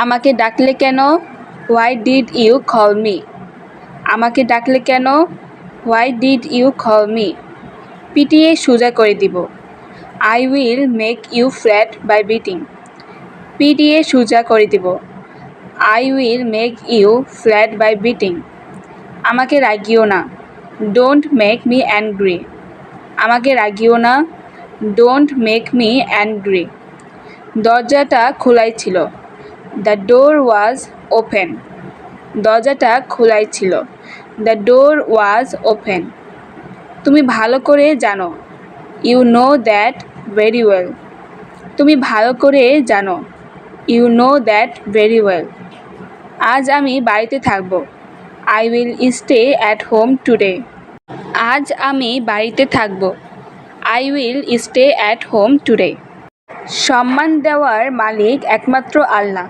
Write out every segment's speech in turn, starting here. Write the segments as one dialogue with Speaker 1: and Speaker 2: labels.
Speaker 1: আমাকে ডাকলে কেন? Why did you call me? আমাকে ডাকলে কেন? Why did you call me? পিটিয়ে সোজা করে দিব। I will make you flat by beating. পিটিয়ে সোজা করে দিব। I will make you flat by beating. আমাকে রাগিও না। Don't make me angry. আমাকে রাগিও না। Don't make me angry. দরজাটা খোলাই ছিল। The door was open. দরজাটা খোলাই ছিল। The door was open. তুমি ভালো করে জানো। You know that very well. তুমি ভালো করে জানো। You know that very well. আজ আমি বাড়িতে থাকব। I will stay at home today. আজ আমি বাড়িতে থাকব। I will stay at home today. সম্মান দেওয়ার মালিক একমাত্র Allah.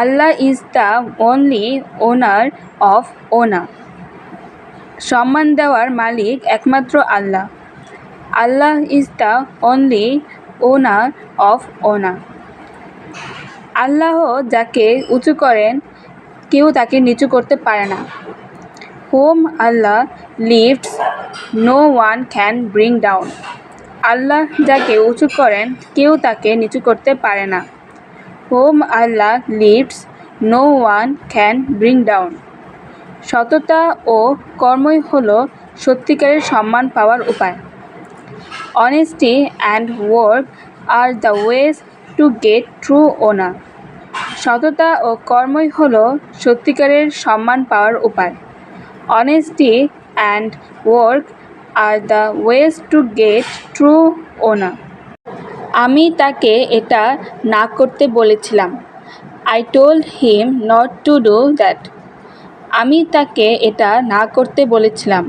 Speaker 1: Allah is the only owner of honour. সম্মান দেওয়ার মালিক একমাত্র Allah. Allah is the only owner of honour. Allah যাকে উঁচু করেন কেউ তাকে নিচু করতে পারে না। Whom Allah lifts no one can bring down. Allah যাকে উঁচু করেন কেউ তাকে নিচু করতে পারে না। Whom Allah lifts no one can bring down. সততা ও কর্মই হলো সত্যিকারের সম্মান পাওয়ার উপায়। Honesty and work are the ways to get true honour. সততা ও কর্মই হলো সত্যিকারের সম্মান পাওয়ার উপায়। Honesty and work are the ways to get true honour. আমি তাকে এটা না করতে বলেছিলাম। I told him not to do that. আমি তাকে এটা না করতে বলেছিলাম।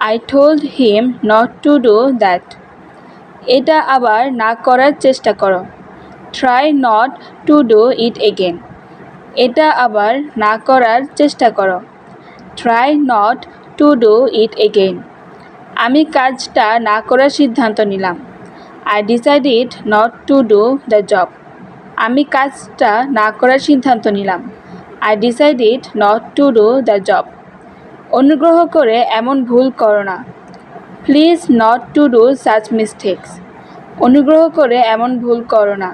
Speaker 1: I told him not to do that. এটা আবার না করার চেষ্টা করো। Try not to do it again. এটা আবার না করার চেষ্টা করো। Try not to do it again. আমি কাজটা না করার সিদ্ধান্ত নিলাম। I decided not to do the job. আমি কাজটা না করার সিদ্ধান্ত নিলাম। I decided not to do the job. অনুগ্রহ করে এমন ভুল করো না। Please not to do such mistakes. অনুগ্রহ করে এমন ভুল করো না।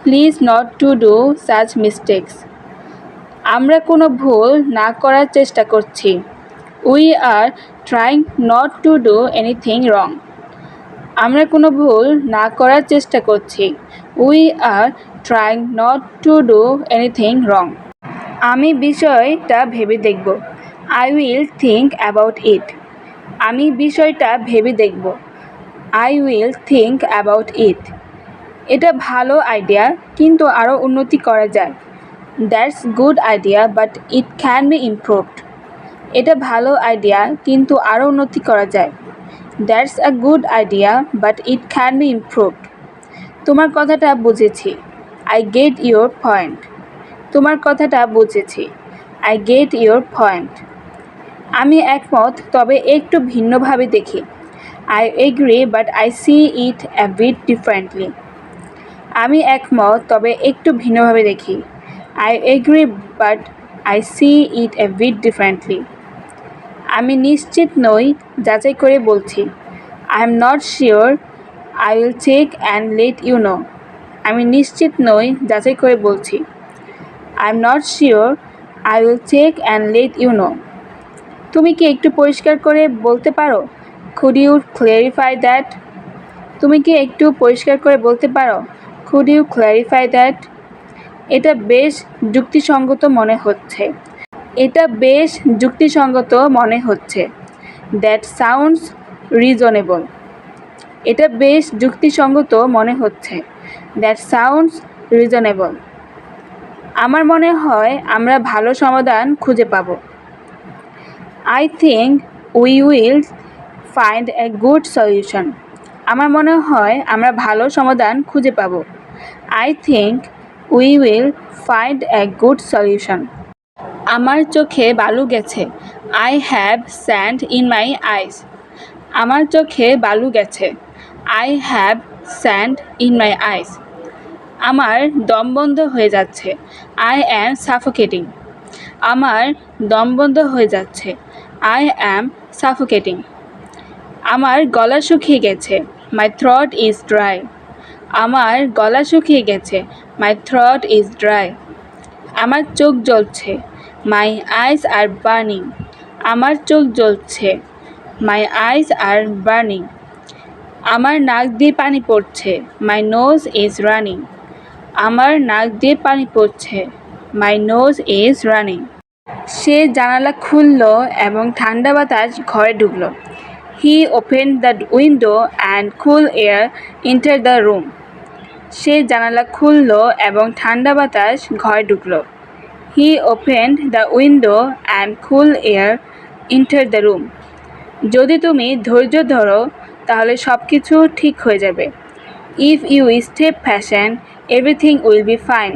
Speaker 1: Please not to do such mistakes. আমরা কোনো ভুল না করার চেষ্টা করছি। We are trying not to do anything wrong. আমরা কোনো ভুল না করার চেষ্টা করছি। We are trying not to do anything wrong. আমি বিষয়টা ভেবে দেখব। I will think about it. আমি বিষয়টা ভেবে দেখব। I will think about it. এটা ভালো আইডিয়া কিন্তু আরও উন্নতি করা যায়। That's good idea but it can be improved. এটা ভালো আইডিয়া কিন্তু আরও উন্নতি করা যায়। That's a good idea but it can be improved. তোমার কথাটা বুঝেছি। I get your point. তোমার কথাটা বুঝেছি। I get your point. আমি একমত তবে একটু ভিন্নভাবে দেখি। I agree but I see it a bit differently. আমি একমত তবে একটু ভিন্নভাবে দেখি। I agree but I see it a bit differently. আমি নিশ্চিত নই, যাচাই করে বলছি। I am not sure, I will check and let you know. আমি নিশ্চিত নই, যাচাই করে বলছি। I am not sure, I will check and let you know. তুমি কি একটু পরিষ্কার করে বলতে পারো? Could you clarify that? তুমি কি একটু পরিষ্কার করে বলতে পারো? Could you clarify that? এটা বেশ যুক্তিসঙ্গত মনে হচ্ছে। এটা বেশ যুক্তিসঙ্গত মনে হচ্ছে। That sounds reasonable. এটা বেশ যুক্তিসঙ্গত মনে হচ্ছে। That sounds reasonable. আমার মনে হয় আমরা ভালো সমাধান খুঁজে পাব। I think we will find a good solution. আমার মনে হয় আমরা ভালো সমাধান খুঁজে পাব। I think we will find a good solution. আমার চোখে বালু গেছে। I have sand in my eyes. আমার চোখে বালু গেছে। I have sand in my eyes. আমার দম বন্ধ হয়ে যাচ্ছে। I am suffocating. আমার দম বন্ধ হয়ে যাচ্ছে। I am suffocating. আমার গলা শুকিয়ে গেছে। My throat is dry. আমার গলা শুকিয়ে গেছে। My throat is dry. আমার চোখ জ্বলছে। My eyes are burning. আমার চোখ জ্বলছে। My eyes are burning. আমার নাক দিয়ে পানি পড়ছে। My nose is running. আমার নাক দিয়ে পানি পড়ছে। My nose is running. সে জানালা খুলল এবং ঠান্ডা বাতাস ঘরে ঢুকল। He opened the window and cool air entered the room. সে জানালা খুলল এবং ঠান্ডা বাতাস ঘরে ঢুকল। He opened the window and cool air entered the room. যদি তুমি ধৈর্য ধরো তাহলে সব কিছু ঠিক হয়ে যাবে। If you stay patient everything will be fine.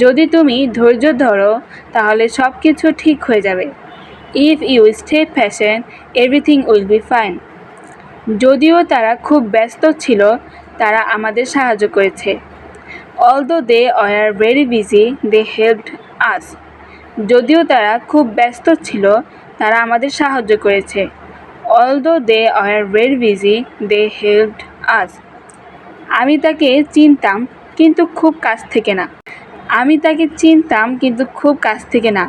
Speaker 1: যদি তুমি ধৈর্য ধরো তাহলে সব কিছু ঠিক হয়ে যাবে। If you stay patient everything will be fine. যদিও তারা খুব ব্যস্ত ছিল, তারা আমাদের সাহায্য করেছে। Although they were very busy they helped us. যদিও তারা খুব ব্যস্ত ছিল, তারা আমাদের সাহায্য করেছে। Although they were very busy they helped us. আমি তাকে চিনতাম কিন্তু খুব কাছ থেকে না। আমি তাকে চিনতাম কিন্তু খুব কাছ থেকে না।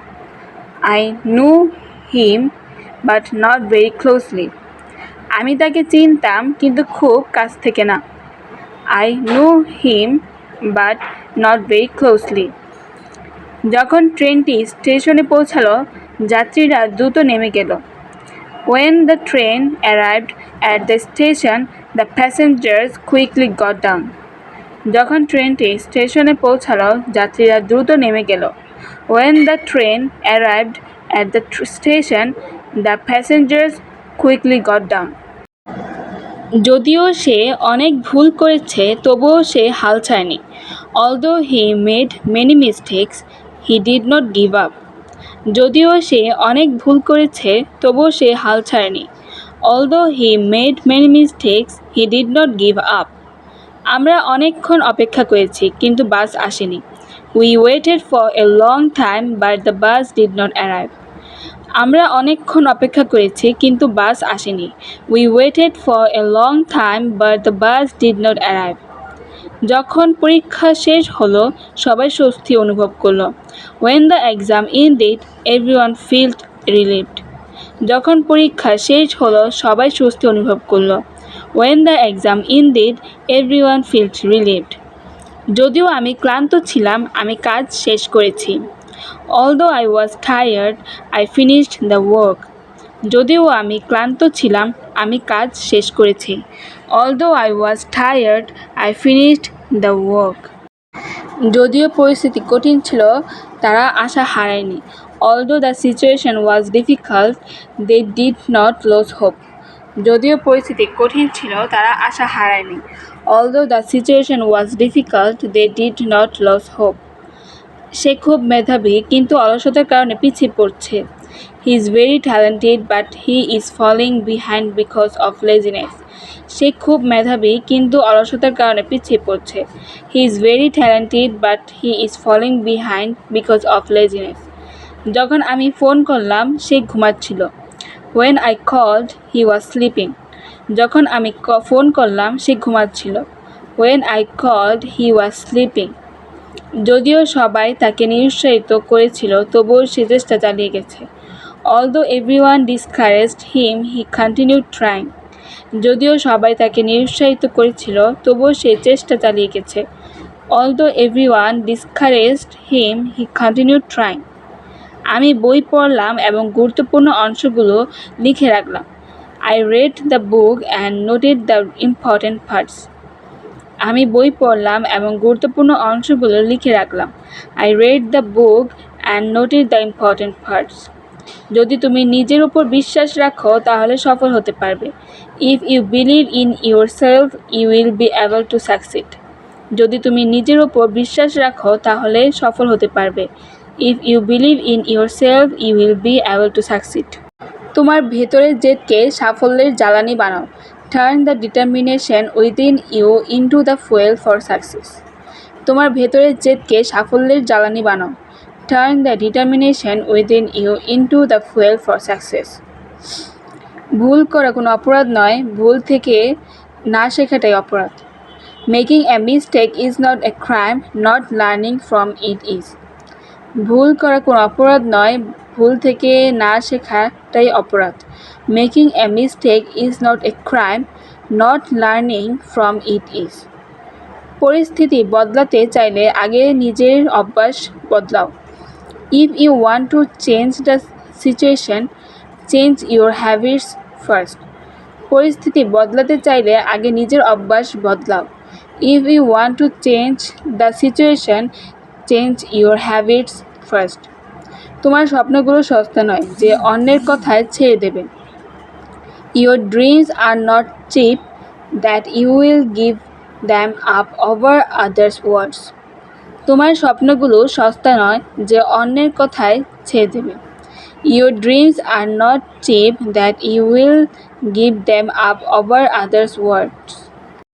Speaker 1: I know him but not very closely. আমি তাকে চিনতাম কিন্তু খুব কাছ থেকে না। I know him but not very closely. যখন ট্রেনটি স্টেশনে পৌঁছালো, যাত্রীরা দ্রুত নেমে গেল। When the train arrived at the station, the passengers quickly got down. যখন ট্রেনটি স্টেশনে পৌঁছালো, যাত্রীরা দ্রুত নেমে গেল। When the train arrived at the station, the passengers quickly got down. যদিও সে অনেক ভুল করেছে, তবুও সে হাল ছাড়েনি। Although he made many mistakes, he did not give up. যদিও সে অনেক ভুল করেছে, তবুও সে হাল ছাড়েনি। Although he made many mistakes, he did not give up. আমরা অনেকক্ষণ অপেক্ষা করেছি, কিন্তু বাস আসেনি। We waited for a long time, but the bus did not arrive. আমরা অনেকক্ষণ অপেক্ষা করেছি, কিন্তু বাস আসেনি। We waited for a long time, but the bus did not arrive. যখন পরীক্ষা শেষ হলো, সবাই স্বস্তি অনুভব করলো। When the exam ended, everyone felt relieved. যখন পরীক্ষা শেষ হলো, সবাই স্বস্তি অনুভব করলো। When the exam ended, everyone felt relieved. যদিও আমি ক্লান্ত ছিলাম, আমি কাজ শেষ করেছি। Although I was tired, I finished the work. যদিও আমি ক্লান্ত ছিলাম, আমি কাজ শেষ করেছি। Although I was tired, I finished the work. যদিও পরিস্থিতি কঠিন ছিল, তারা আশা হারায়নি। Although the situation was difficult, they did not lose hope. যদিও পরিস্থিতি কঠিন ছিল, তারা আশা হারায়নি। Although the situation was difficult, they did not lose hope. সে খুব মেধাবী, কিন্তু অলসতার কারণে পিছিয়ে পড়ছে। He is very talented, but he is falling behind because of laziness. সে খুব মেধাবী, কিন্তু অলসতার কারণে পিছিয়ে পড়ছে। He is very talented, but he is falling behind because of laziness. যখন আমি ফোন করলাম, সে ঘুমাচ্ছিল। When I called, he was sleeping. যখন আমি ফোন করলাম, সে ঘুমাচ্ছিল। When I called, he was sleeping. যদিও সবাই তাকে নিরুৎসাহিত করেছিল, তবুও সে চেষ্টা চালিয়ে গেছে। Although everyone discouraged him, he continued trying. যদিও সবাই তাকে নিরুৎসাহিত করেছিল, তবুও সে চেষ্টা চালিয়ে গেছে। Although everyone discouraged him, he continued trying. আমি বই পড়লাম এবং গুরুত্বপূর্ণ অংশগুলো লিখে রাখলাম। I read the book and noted the important parts. আমি বই পড়লাম এবং গুরুত্বপূর্ণ অংশগুলো লিখে রাখলাম। I read the book and noted the important parts. যদি তুমি নিজের উপর বিশ্বাস রাখো, তাহলে সফল হতে পারবে। If you believe in yourself, you will be able to succeed. যদি তুমি নিজের উপর বিশ্বাস রাখো, তাহলে সফল হতে পারবে। If you believe in yourself, you will be able to succeed. তোমার ভেতরের জেদকে সাফল্যের জ্বালানি বানাও। Turn the determination within you into the fuel for success. তোমার ভেতরের জেদকে সাফল্যের জ্বালানি বানাও। Turn the determination within you into the fuel for success. ভুল করা কোনো অপরাধ নয়, ভুল থেকে না শেখাটাই অপরাধ। Making a mistake is not a crime, not learning from it is. ভুল করা কোনো অপরাধ নয়, ভুল থেকে না শেখাটাই অপরাধ। Making a mistake is not a crime, not learning from it is. পরিস্থিতি বদলাতে চাইলে আগে নিজের অভ্যাস বদলাও। If you want to change the situation, change your habits first. পরিস্থিতি বদলাতে চাইলে আগে নিজের অভ্যাস বদলাও। If you want to change the situation, change your habits first. তোমার স্বপ্নগুলো সস্তা নয় যে অন্যের কথায় ছেড়ে দেবে। Your dreams are not cheap that you will give them up over others ওয়ার্ডস। তোমার স্বপ্নগুলো সস্তা নয় যে অন্যের কথায় ছেড়ে দেবে। Your dreams are not cheap that you will give them up over others' words.